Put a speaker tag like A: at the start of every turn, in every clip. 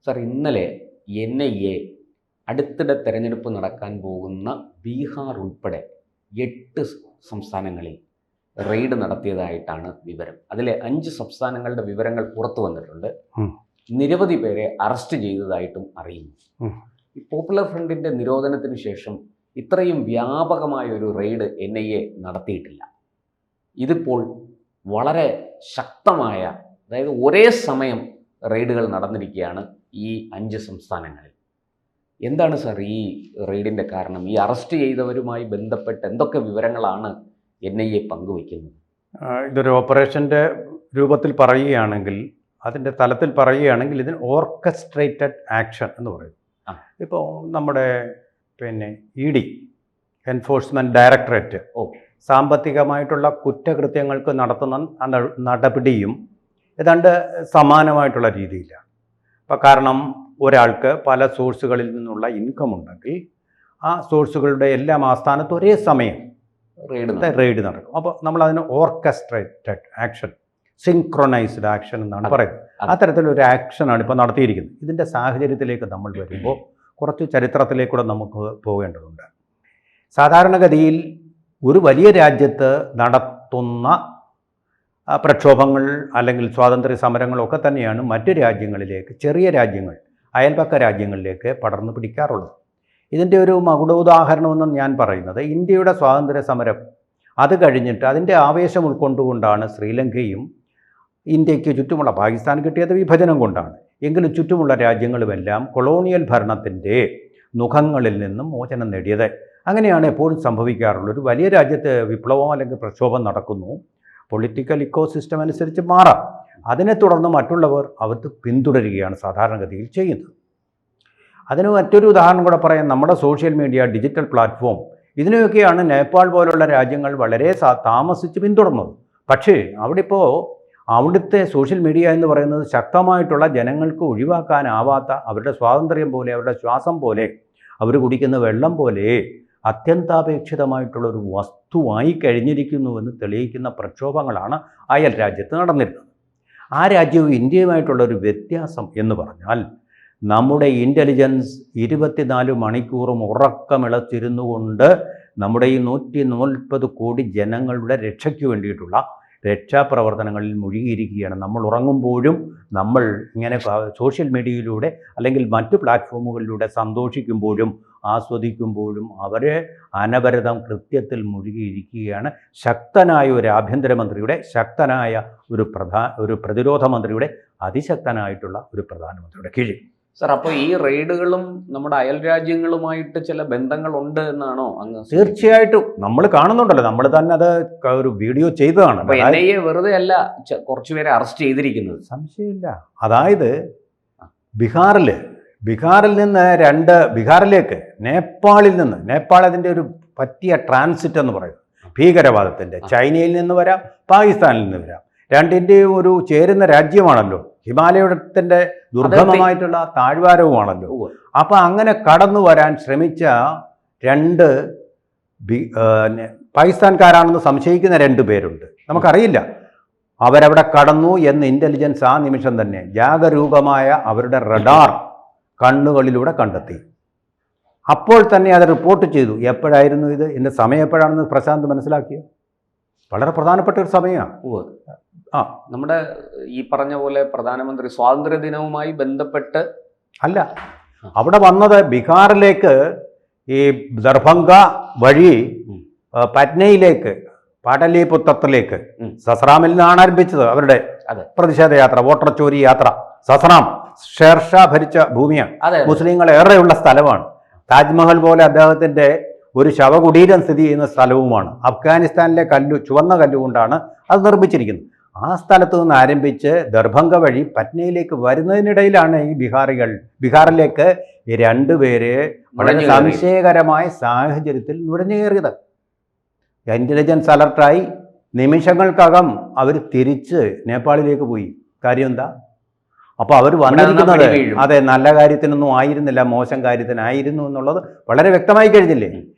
A: Sir, ഇന്നലെ NIA അടുത്തിടെ തെരഞ്ഞെടുപ്പ് നടക്കാൻ പോകുന്ന ബീഹാർ ഉൾപ്പെടെ 8 സംസ്ഥാനങ്ങളിൽ റെയ്ഡ് നടത്തിയതായിട്ടാണ് വിവരം. അതിലെ 5 സംസ്ഥാനങ്ങളുടെ വിവരങ്ങൾ പുറത്തു വന്നിട്ടുണ്ട്. നിരവധി പേരെ അറസ്റ്റ് ചെയ്തതായിട്ടും അറിയുന്നു. ഈ പോപ്പുലർ ഫ്രണ്ടിൻ്റെ നിരോധനത്തിന് ശേഷം ഇത്രയും വ്യാപകമായ ഒരു റെയ്ഡ് NIA നടത്തിയിട്ടില്ല. ഇതിപ്പോൾ വളരെ ശക്തമായ, അതായത് ഒരേ സമയം റെയ്ഡുകൾ നടന്നിരിക്കുകയാണ് ഈ 5 സംസ്ഥാനങ്ങളിൽ. എന്താണ് സർ ഈ റെയ്ഡിൻ്റെ കാരണം? ഈ അറസ്റ്റ് ചെയ്തവരുമായി ബന്ധപ്പെട്ട് എന്തൊക്കെ വിവരങ്ങളാണ് NIA പങ്കുവയ്ക്കുന്നത്?
B: ഇതൊരു ഓപ്പറേഷൻ്റെ രൂപത്തിൽ പറയുകയാണെങ്കിൽ, അതിൻ്റെ തലത്തിൽ പറയുകയാണെങ്കിൽ ഇതിന് ഓർക്കസ്ട്രേറ്റഡ് ആക്ഷൻ എന്ന് പറയും. ഇപ്പോൾ നമ്മുടെ ED എൻഫോഴ്സ്മെൻറ്റ് ഡയറക്ടറേറ്റ് സാമ്പത്തികമായിട്ടുള്ള കുറ്റകൃത്യങ്ങൾക്ക് നടത്തുന്ന നടപടിയും ഏതാണ്ട് സമാനമായിട്ടുള്ള രീതിയിലാണ്. അപ്പോൾ കാരണം ഒരാൾക്ക് പല സോഴ്സുകളിൽ നിന്നുള്ള ഇൻകം ഉണ്ടെങ്കിൽ ആ സോഴ്സുകളുടെ എല്ലാം ആസ്ഥാനത്ത് ഒരേ സമയം റെയ്ഡ് നടക്കും. അപ്പോൾ നമ്മളതിന് ഓർക്കസ്ട്രേറ്റഡ് ആക്ഷൻ, സിങ്ക്രൊണൈസ്ഡ് ആക്ഷൻ എന്നാണ് പറയുന്നത്. അത്തരത്തിലൊരു ആക്ഷനാണ് ഇപ്പോൾ നടത്തിയിരിക്കുന്നത്. ഇതിൻ്റെ സാഹചര്യത്തിലേക്ക് നമ്മൾ വരുമ്പോൾ കുറച്ച് ചരിത്രത്തിലേക്കൂടെ നമുക്ക് പോകേണ്ടതുണ്ട്. സാധാരണഗതിയിൽ ഒരു വലിയ രാജ്യത്ത് നടത്തുന്ന പ്രക്ഷോഭങ്ങൾ അല്ലെങ്കിൽ സ്വാതന്ത്ര്യ സമരങ്ങളൊക്കെ തന്നെയാണ് മറ്റു രാജ്യങ്ങളിലേക്ക്, ചെറിയ രാജ്യങ്ങൾ, അയൽപക്ക രാജ്യങ്ങളിലേക്ക് പടർന്നു പിടിക്കാറുള്ളത്. ഇതിൻ്റെ ഒരു മകുടോദാഹരണമെന്ന് ഞാൻ പറയുന്നത് ഇന്ത്യയുടെ സ്വാതന്ത്ര്യ സമരം അത് കഴിഞ്ഞിട്ട് അതിൻ്റെ ആവേശം ഉൾക്കൊണ്ടുകൊണ്ടാണ് ശ്രീലങ്കയും ഇന്ത്യക്ക് ചുറ്റുമുള്ള, പാകിസ്ഥാൻ കിട്ടിയത് വിഭജനം കൊണ്ടാണ്, എങ്കിലും ചുറ്റുമുള്ള രാജ്യങ്ങളുമെല്ലാം കൊളോണിയൽ ഭരണത്തിൻ്റെ മുഖങ്ങളിൽ നിന്നും മോചനം നേടിയത്. അങ്ങനെയാണ് എപ്പോഴും സംഭവിക്കാറുള്ളത്. ഒരു വലിയ രാജ്യത്ത് വിപ്ലവം അല്ലെങ്കിൽ പ്രക്ഷോഭം നടക്കുന്നു, പൊളിറ്റിക്കൽ ഇക്കോസിസ്റ്റം അനുസരിച്ച് മാറാം. അതിനെ തുടർന്ന് മറ്റുള്ളവർ അവർക്ക് പിന്തുടരുകയാണ് സാധാരണഗതിയിൽ ചെയ്യുന്നത്. അതിന് മറ്റൊരു ഉദാഹരണം കൂടെ പറയാം. നമ്മുടെ സോഷ്യൽ മീഡിയ, ഡിജിറ്റൽ പ്ലാറ്റ്ഫോം, ഇതിനെയൊക്കെയാണ് നേപ്പാൾ പോലുള്ള രാജ്യങ്ങൾ വളരെ താമസിച്ച് പിന്തുടർന്നത്. പക്ഷേ അവിടുത്തെ സോഷ്യൽ മീഡിയ എന്ന് പറയുന്നത് ശക്തമായിട്ടുള്ള, ജനങ്ങൾക്ക് ഒഴിവാക്കാനാവാത്ത, അവരുടെ സ്വാതന്ത്ര്യം പോലെ, അവരുടെ ശ്വാസം പോലെ, അവർ കുടിക്കുന്ന വെള്ളം പോലെ അത്യന്താപേക്ഷിതമായിട്ടുള്ളൊരു വസ്തുവായി കഴിഞ്ഞിരിക്കുന്നുവെന്ന് തെളിയിക്കുന്ന പ്രക്ഷോഭങ്ങളാണ് അയൽ രാജ്യത്ത് നടന്നിരുന്നത്. ആ രാജ്യവും ഇന്ത്യയുമായിട്ടുള്ളൊരു വ്യത്യാസം എന്ന് പറഞ്ഞാൽ, നമ്മുടെ ഇൻ്റലിജൻസ് 24 മണിക്കൂറും ഉറക്കമിളച്ചിരുന്നു കൊണ്ട് നമ്മുടെ ഈ 140 കോടി ജനങ്ങളുടെ രക്ഷയ്ക്ക് വേണ്ടിയിട്ടുള്ള രക്ഷാപ്രവർത്തനങ്ങളിൽ മുഴുകിയിരിക്കുകയാണ്. നമ്മൾ ഉറങ്ങുമ്പോഴും, നമ്മൾ ഇങ്ങനെ സോഷ്യൽ മീഡിയയിലൂടെ അല്ലെങ്കിൽ മറ്റു പ്ലാറ്റ്ഫോമുകളിലൂടെ സന്തോഷിക്കുമ്പോഴും ആസ്വദിക്കുമ്പോഴും അവരെ അനവരതം കൃത്യത്തിൽ മുഴുകിയിരിക്കുകയാണ്. ശക്തനായ ഒരു ആഭ്യന്തരമന്ത്രിയുടെ, ശക്തനായ ഒരു പ്രതിരോധ മന്ത്രിയുടെ, അതിശക്തനായിട്ടുള്ള ഒരു പ്രധാനമന്ത്രിയുടെ കീഴിൽ.
A: സർ, അപ്പോൾ ഈ റെയ്ഡുകളും നമ്മുടെ അയൽ രാജ്യങ്ങളുമായിട്ട് ചില ബന്ധങ്ങളുണ്ട് എന്നാണോ അങ്ങ്?
B: തീർച്ചയായിട്ടും നമ്മൾ കാണുന്നുണ്ടല്ലോ, നമ്മൾ തന്നെ അത് ഒരു വീഡിയോ ചെയ്തതാണ്.
A: NIA വെറുതെ അല്ല കുറച്ചുപേരെ അറസ്റ്റ് ചെയ്തിരിക്കുന്നത്,
B: സംശയമില്ല. അതായത് ബീഹാറിൽ നിന്ന് ബീഹാറിലേക്ക് നേപ്പാൾ അതിൻ്റെ ഒരു പറ്റിയ ട്രാൻസിറ്റ് എന്ന് പറയും. ഭീകരവാദത്തിൻ്റെ ചൈനയിൽ നിന്ന് വരാം, പാകിസ്ഥാനിൽ നിന്ന് വരാം. രണ്ടിൻ്റെയും ഒരു ചേരുന്ന രാജ്യമാണല്ലോ. ഹിമാലയത്തിൻ്റെ ദുർഗമമായിട്ടുള്ള താഴ്വാരവുമാണല്ലോ. അപ്പം അങ്ങനെ കടന്നു വരാൻ ശ്രമിച്ച 2 പാകിസ്ഥാൻകാരാണെന്ന് സംശയിക്കുന്ന 2 പേരുണ്ട്. നമുക്കറിയില്ല അവരവിടെ കടന്നു എന്ന്. ഇൻ്റലിജൻസ് ആ നിമിഷം തന്നെ ജാഗരൂകമായ അവരുടെ റഡാർ കണ്ണുകളിലൂടെ കണ്ടെത്തി. അപ്പോൾ തന്നെ അത് റിപ്പോർട്ട് ചെയ്തു. എപ്പോഴായിരുന്നു ഇത്, എൻ്റെ സമയം എപ്പോഴാണെന്ന് പ്രശാന്ത് മനസ്സിലാക്കിയത്? വളരെ പ്രധാനപ്പെട്ട ഒരു സമയമാണ്.
A: നമ്മുടെ ഈ പറഞ്ഞ പോലെ പ്രധാനമന്ത്രി സ്വാതന്ത്ര്യ ദിനവുമായി ബന്ധപ്പെട്ട്
B: അല്ല അവിടെ വന്നത്. ബീഹാറിലേക്ക് ഈ ദർഭംഗ വഴി പറ്റ്നയിലേക്ക്, പാടലിപുത്രത്തിലേക്ക്, സസ്രാമിൽ നിന്നാണ് ആരംഭിച്ചത് അവരുടെ പ്രതിഷേധ യാത്ര, വോട്ടർ ചോരി യാത്ര. സസ്രാം ഷേർഷാ ഭരിച്ച ഭൂമിയാണ്, മുസ്ലിങ്ങൾ ഏറെയുള്ള സ്ഥലമാണ്. താജ്മഹൽ പോലെ അദ്ദേഹത്തിൻ്റെ ഒരു ശവകുടീരം സ്ഥിതി ചെയ്യുന്ന സ്ഥലവുമാണ്. അഫ്ഗാനിസ്ഥാനിലെ ചുവന്ന കല്ലുകൊണ്ടാണ് അത് നിർമ്മിച്ചിരിക്കുന്നത്. ആ സ്ഥലത്ത് നിന്ന് ആരംഭിച്ച് ദർഭംഗ വഴി പറ്റ്നയിലേക്ക് വരുന്നതിനിടയിലാണ് ഈ ബീഹാറിലേക്ക് ഈ 2 പേരെ വളരെ സംശയകരമായ സാഹചര്യത്തിൽ നുഴഞ്ഞു കയറിയത്. ഇൻ്റലിജൻസ് അലർട്ടായി നിമിഷങ്ങൾക്കകം അവർ തിരിച്ച് നേപ്പാളിലേക്ക് പോയി. കാര്യം എന്താ? അപ്പോൾ അവർ വന്നിരിക്കുന്നത് അതെ നല്ല കാര്യത്തിനൊന്നും ആയിരുന്നില്ല, മോശം കാര്യത്തിനായിരുന്നു എന്നുള്ളത് വളരെ വ്യക്തമായി കഴിഞ്ഞില്ലേ?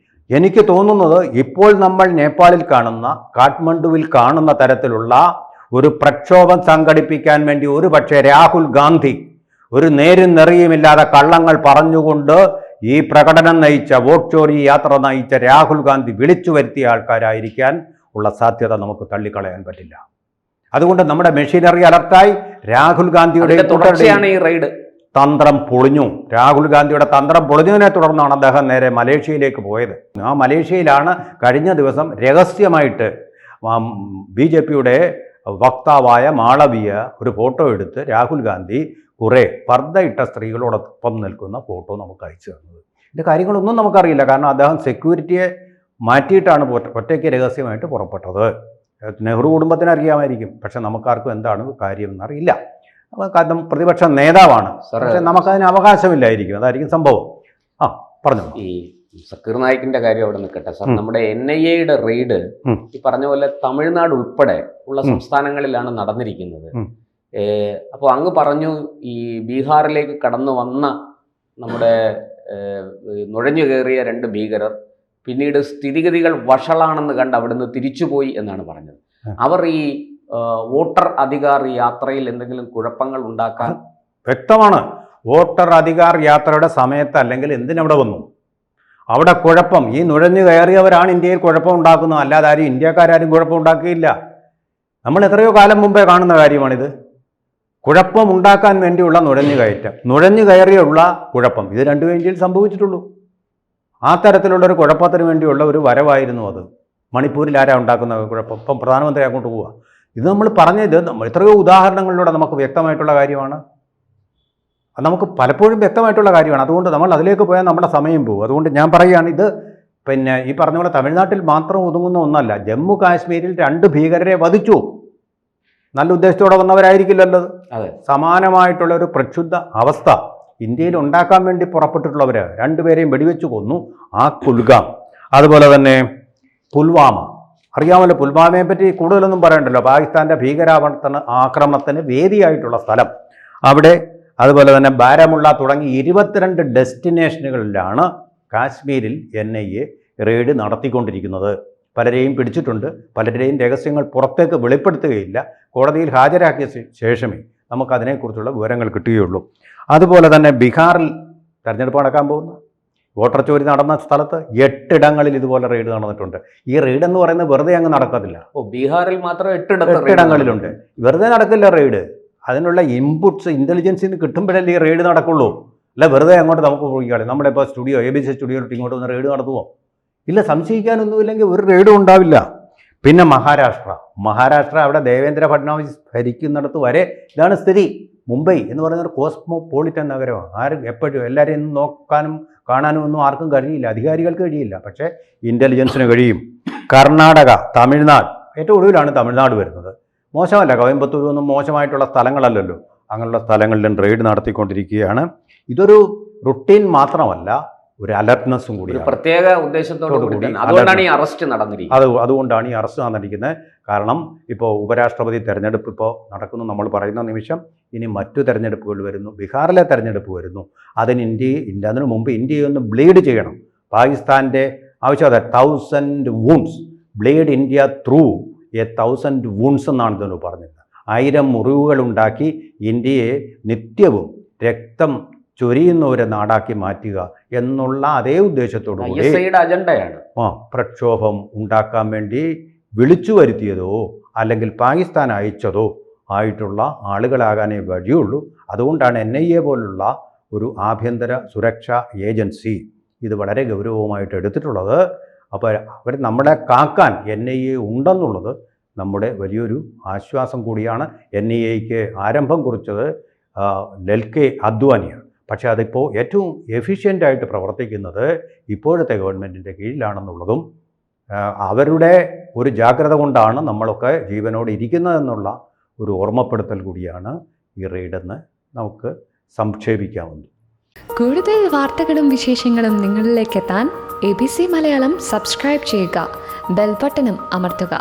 B: എനിക്ക് തോന്നുന്നത് ഇപ്പോൾ നമ്മൾ നേപ്പാളിൽ കാണുന്ന, കാഠ്മണ്ഡുവിൽ കാണുന്ന തരത്തിലുള്ള ഒരു പ്രക്ഷോഭം സംഘടിപ്പിക്കാൻ വേണ്ടി ഒരു പക്ഷേ രാഹുൽ ഗാന്ധി ഒരു നേരും നെറിയുമില്ലാതെ കള്ളങ്ങൾ പറഞ്ഞുകൊണ്ട് ഈ പ്രകടനം നയിച്ച വോട്ട് ചോരി യാത്ര നയിച്ച രാഹുൽ ഗാന്ധി വിളിച്ചു വരുത്തിയ ആൾക്കാരായിരിക്കാൻ ഉള്ള സാധ്യത നമുക്ക് തള്ളിക്കളയാൻ പറ്റില്ല. അതുകൊണ്ട് നമ്മുടെ മെഷീനറി അലർട്ടായി രാഹുൽ ഗാന്ധിയുടെ
A: തുടർച്ചയാണ് ഈ റെയ്ഡ്.
B: തന്ത്രം പൊളിഞ്ഞു. രാഹുൽ ഗാന്ധിയുടെ തന്ത്രം പൊളിഞ്ഞതിനെ തുടർന്നാണ് അദ്ദേഹം നേരെ മലേഷ്യയിലേക്ക് പോയത്. ആ മലേഷ്യയിലാണ് കഴിഞ്ഞ ദിവസം രഹസ്യമായിട്ട് BJPയുടെ വക്താവായ മാളവിയ ഒരു ഫോട്ടോ എടുത്ത് രാഹുൽ ഗാന്ധി കുറേ പർദ്ദയിട്ട സ്ത്രീകളോടൊപ്പം നിൽക്കുന്ന ഫോട്ടോ നമുക്ക് അയച്ചു തന്നത്. ഇതിൻ്റെ കാര്യങ്ങളൊന്നും നമുക്കറിയില്ല. കാരണം അദ്ദേഹം സെക്യൂരിറ്റിയെ മാറ്റിയിട്ടാണ് ഒറ്റയ്ക്ക് രഹസ്യമായിട്ട് പുറപ്പെട്ടത്. നെഹ്റു കുടുംബത്തിന് അറിയാമായിരിക്കും, പക്ഷെ നമുക്കാർക്കും എന്താണ് കാര്യം എന്നറിയില്ല. കാരണം പ്രതിപക്ഷ നേതാവാണ്, പക്ഷെ നമുക്കതിന് അവകാശമില്ലായിരിക്കും. അതായിരിക്കും സംഭവം. പറഞ്ഞു.
A: ഈ സക്കീർ നായിക്കിന്റെ കാര്യം അവിടെ നിൽക്കട്ടെ സാർ. നമ്മുടെ NIAയുടെ റെയ്ഡ് ഈ പറഞ്ഞ പോലെ തമിഴ്നാട് ഉൾപ്പെടെ ഉള്ള സംസ്ഥാനങ്ങളിലാണ് നടന്നിരിക്കുന്നത്. അപ്പോൾ അങ്ങ് പറഞ്ഞു ഈ ബീഹാറിലേക്ക് കടന്നു വന്ന നമ്മുടെ നുഴഞ്ഞു കയറിയ 2 ഭീകരർ പിന്നീട് സ്ഥിതിഗതികൾ വഷളാണെന്ന് കണ്ട് അവിടുന്ന് തിരിച്ചുപോയി എന്നാണ് പറഞ്ഞത്. അവർ ഈ വോട്ടർ അധികാർ യാത്രയിൽ എന്തെങ്കിലും കുഴപ്പങ്ങൾ ഉണ്ടാക്കാൻ
B: വ്യക്തമാണ്. വോട്ടർ അധികാർ യാത്രയുടെ സമയത്ത് അല്ലെങ്കിൽ എന്തിനവിടെ വന്നു? അവിടെ കുഴപ്പം ഈ നുഴഞ്ഞു കയറിയവരാണ് ഇന്ത്യയിൽ കുഴപ്പം ഉണ്ടാക്കുന്നത്, അല്ലാതെ ആരും ഇന്ത്യക്കാരും കുഴപ്പം ഉണ്ടാക്കിയില്ല. നമ്മൾ എത്രയോ കാലം മുമ്പേ കാണുന്ന കാര്യമാണിത്. കുഴപ്പമുണ്ടാക്കാൻ വേണ്ടിയുള്ള നുഴഞ്ഞു കയറ്റം, നുഴഞ്ഞു കയറിയുള്ള കുഴപ്പം, ഇത് രണ്ടും ഇന്ത്യയിൽ സംഭവിച്ചിട്ടുള്ളൂ. ആ തരത്തിലുള്ളൊരു കുഴപ്പത്തിന് വേണ്ടിയുള്ള ഒരു വരവായിരുന്നു അത്. മണിപ്പൂരിൽ ആരാ ഉണ്ടാക്കുന്ന കുഴപ്പം? ഇപ്പം പ്രധാനമന്ത്രി അങ്ങോട്ട് പോവുക. ഇത് നമ്മൾ പറഞ്ഞത് എത്രയോ ഉദാഹരണങ്ങളിലൂടെ നമുക്ക് വ്യക്തമായിട്ടുള്ള കാര്യമാണ്. അത് നമുക്ക് പലപ്പോഴും വ്യക്തമായിട്ടുള്ള കാര്യമാണ്. അതുകൊണ്ട് നമ്മൾ അതിലേക്ക് പോയാൽ നമ്മുടെ സമയം പോകും. അതുകൊണ്ട് ഞാൻ പറയുകയാണ്, ഇത് പിന്നെ ഈ പറഞ്ഞ പോലെ തമിഴ്നാട്ടിൽ മാത്രം ഒതുങ്ങുന്ന ഒന്നല്ല. ജമ്മു കാശ്മീരിൽ 2 ഭീകരരെ വധിച്ചു. നല്ല ഉദ്ദേശത്തോടെ വന്നവരായിരിക്കില്ലല്ലോ. സമാനമായിട്ടുള്ള ഒരു പ്രക്ഷുബ്ധ അവസ്ഥ ഇന്ത്യയിൽ ഉണ്ടാക്കാൻ വേണ്ടി പുറപ്പെട്ടിട്ടുള്ളവർ 2 പേരെയും വെടിവെച്ച് കൊന്നു. ആ കുൽഗാം, അതുപോലെ തന്നെ പുൽവാമ, അറിയാമല്ലോ. പുൽവാമയെ പറ്റി കൂടുതലൊന്നും പറയണ്ടല്ലോ. പാകിസ്ഥാൻ്റെ ആക്രമണത്തിന് വേദിയായിട്ടുള്ള സ്ഥലം അവിടെ. അതുപോലെ തന്നെ ബാരാമുള്ള തുടങ്ങി 22 ഡെസ്റ്റിനേഷനുകളിലാണ് കാശ്മീരിൽ NIA റെയ്ഡ് നടത്തിക്കൊണ്ടിരിക്കുന്നത്. പലരെയും പിടിച്ചിട്ടുണ്ട്. പലരുടെയും രഹസ്യങ്ങൾ പുറത്തേക്ക് വെളിപ്പെടുത്തുകയില്ല. കോടതിയിൽ ഹാജരാക്കിയ ശേഷമേ നമുക്കതിനെക്കുറിച്ചുള്ള വിവരങ്ങൾ കിട്ടുകയുള്ളൂ. അതുപോലെ തന്നെ ബീഹാറിൽ തെരഞ്ഞെടുപ്പ് നടക്കാൻ പോകുന്നു. വോട്ടർ ചോരി നടന്ന സ്ഥലത്ത് 8 ഇടങ്ങളിൽ ഇതുപോലെ റെയ്ഡ് നടന്നിട്ടുണ്ട്. ഈ റെയ്ഡ് എന്ന് പറയുന്നത് വെറുതെ അങ്ങ് നടക്കത്തില്ല.
A: ബീഹാറിൽ മാത്രം
B: 8 ഇടങ്ങളിലുണ്ട്. വെറുതെ നടക്കില്ല റെയ്ഡ്. അതിനുള്ള ഇൻപുട്സ് ഇൻ്റലിജൻസിൽ നിന്ന് കിട്ടുമ്പോഴല്ലേ ഈ റെയ്ഡ് നടക്കുള്ളൂ. അല്ല വെറുതെ അങ്ങോട്ട് നമുക്ക് പോയിക്കാളെ. നമ്മുടെ ഇപ്പോൾ സ്റ്റുഡിയോ ABC സ്റ്റുഡിയോയിലോട്ട് ഇങ്ങോട്ട് വന്ന് റെയ്ഡ് നടത്തുമോ? ഇല്ല. സംശയിക്കാനൊന്നുമില്ലെങ്കിൽ ഒരു റെയ്ഡും ഉണ്ടാവില്ല. പിന്നെ മഹാരാഷ്ട്ര അവിടെ ദേവേന്ദ്ര ഫഡ്നാവിസ് ഭരിക്കുന്നിടത്ത് വരെ ഇതാണ് സ്ഥിതി. മുംബൈ എന്ന് പറയുന്നത് കോസ്മോപൊളിറ്റൻ നഗരമാണ്. ആരും എപ്പോഴും എല്ലാവരെയും നോക്കാനും കാണാനും ഒന്നും ആർക്കും കഴിയില്ല. അധികാരികൾക്ക് കഴിയില്ല, പക്ഷേ ഇൻ്റലിജൻസിന് കഴിയും. കർണാടക, തമിഴ്നാട്, ഏറ്റവും ഒടുവിലാണ് തമിഴ്നാട് വരുന്നത്. മോശമല്ല, കോയമ്പത്തൂരൊന്നും മോശമായിട്ടുള്ള സ്ഥലങ്ങളല്ലല്ലോ. അങ്ങനെയുള്ള സ്ഥലങ്ങളിലും റെയ്ഡ് നടത്തിക്കൊണ്ടിരിക്കുകയാണ്. ഇതൊരു റുട്ടീൻ മാത്രമല്ല, ഒരു അലർട്ട്നെസ്സും കൂടി,
A: പ്രത്യേക ഉദ്ദേശത്തോടു കൂടി. അതുകൊണ്ടാണ് ഈ അറസ്റ്റ് നടന്നിരിക്കുന്നത്.
B: അതുകൊണ്ടാണ് ഈ അറസ്റ്റ് നടന്നിരിക്കുന്നത്. കാരണം ഇപ്പോൾ ഉപരാഷ്ട്രപതി തെരഞ്ഞെടുപ്പ് ഇപ്പോൾ നടക്കുന്നു. നമ്മൾ പറയുന്ന നിമിഷം ഇനി മറ്റു തെരഞ്ഞെടുപ്പുകൾ വരുന്നു. ബീഹാറിലെ തെരഞ്ഞെടുപ്പ് വരുന്നു. അതിനു മുമ്പ് ഇന്ത്യയെ ഒന്ന് ബ്ലീഡ് ചെയ്യണം. പാകിസ്ഥാൻ്റെ ആവശ്യം 1000 wounds bleed India through 1000 wounds എന്നാണ് ഇതിന് പറഞ്ഞത്. 1000 മുറിവുകളുണ്ടാക്കി ഇന്ത്യയെ നിത്യവും രക്തം ചൊരിയുന്ന ഒരു നാടാക്കി മാറ്റുക എന്നുള്ള അതേ ഉദ്ദേശത്തോടു കൂടി
A: അജണ്ടയാണ്.
B: പ്രക്ഷോഭം ഉണ്ടാക്കാൻ വേണ്ടി വിളിച്ചു വരുത്തിയതോ അല്ലെങ്കിൽ പാകിസ്ഥാൻ അയച്ചതോ ആയിട്ടുള്ള ആളുകളാകാനേ വഴിയുള്ളൂ. അതുകൊണ്ടാണ് NIA പോലുള്ള ഒരു ആഭ്യന്തര സുരക്ഷാ ഏജൻസി ഇത് വളരെ ഗൗരവമായിട്ട് എടുത്തിട്ടുള്ളത്. അപ്പോൾ അവർ നമ്മളെ കാക്കാൻ NIA ഉണ്ടെന്നുള്ളത് നമ്മുടെ വലിയൊരു ആശ്വാസം കൂടിയാണ്. NIAക്ക് ആരംഭം കുറിച്ചത് ലൽകെ അദ്വാനിയാണ്. പക്ഷേ അതിപ്പോൾ ഏറ്റവും എഫിഷ്യൻ്റായിട്ട് പ്രവർത്തിക്കുന്നത് ഇപ്പോഴത്തെ ഗവൺമെൻറ്റിൻ്റെ കീഴിലാണെന്നുള്ളതും അവരുടെ ഒരു ജാഗ്രത കൊണ്ടാണ് നമ്മളൊക്കെ ജീവനോടെ ഇരിക്കുന്നതെന്നുള്ള ഒരു ഓർമ്മപ്പെടുത്തൽ കൂടിയാണ് ഈ റെയ്ഡെന്ന് നമുക്ക് സംക്ഷേപിക്കാവുന്നത്.
C: കൂടുതൽ വാർത്തകളും വിശേഷങ്ങളും നിങ്ങളിലേക്ക് എത്താൻ ABC മലയാളം സബ്സ്ക്രൈബ് ചെയ്യുക, ബെൽ ബട്ടണും അമർത്തുക.